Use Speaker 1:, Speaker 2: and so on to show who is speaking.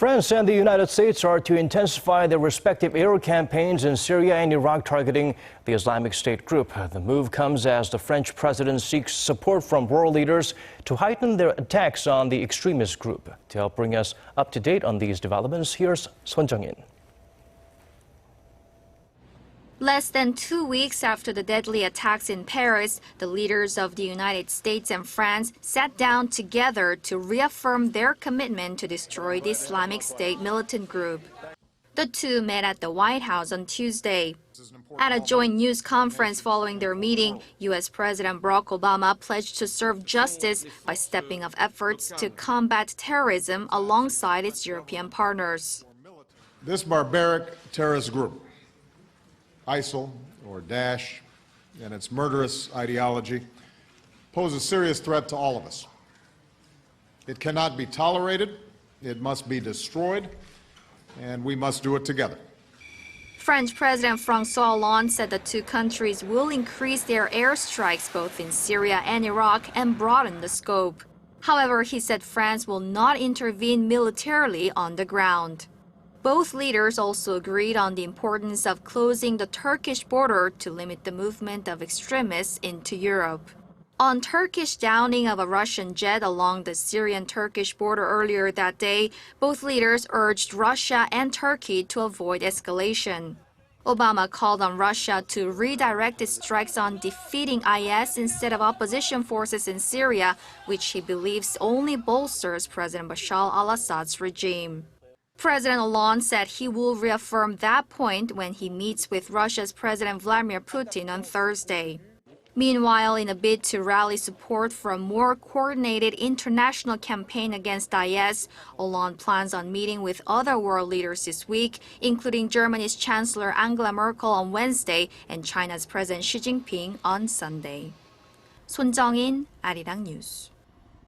Speaker 1: France and the United States are to intensify their respective air campaigns in Syria and Iraq targeting the Islamic State group. The move comes as the French president seeks support from world leaders to heighten their attacks on the extremist group. To help bring us up to date on these developments, here's Sohn Jung.
Speaker 2: Less than 2 weeks after the deadly attacks in Paris, the leaders of the United States and France sat down together to reaffirm their commitment to destroy the Islamic State militant group. The two met at the White House on Tuesday. At a joint news conference following their meeting, U.S. President Barack Obama pledged to serve justice by stepping up efforts to combat terrorism alongside its European partners.
Speaker 3: This barbaric terrorist group, ISIL, or DAESH, and its murderous ideology, pose a serious threat to all of us. It cannot be tolerated, it must be destroyed, and we must do it together.
Speaker 2: French President François Hollande said the two countries will increase their airstrikes both in Syria and Iraq and broaden the scope. However, he said France will not intervene militarily on the ground. Both leaders also agreed on the importance of closing the Turkish border to limit the movement of extremists into Europe. On Turkish downing of a Russian jet along the Syrian-Turkish border earlier that day, both leaders urged Russia and Turkey to avoid escalation. Obama called on Russia to redirect its strikes on defeating IS instead of opposition forces in Syria, which he believes only bolsters President Bashar al-Assad's regime. President Hollande said he will reaffirm that point when he meets with Russia's President Vladimir Putin on Thursday. Meanwhile, in a bid to rally support for a more coordinated international campaign against IS, Hollande plans on meeting with other world leaders this week, including Germany's Chancellor Angela Merkel on Wednesday and China's President Xi Jinping on Sunday. 손정인, Arirang News.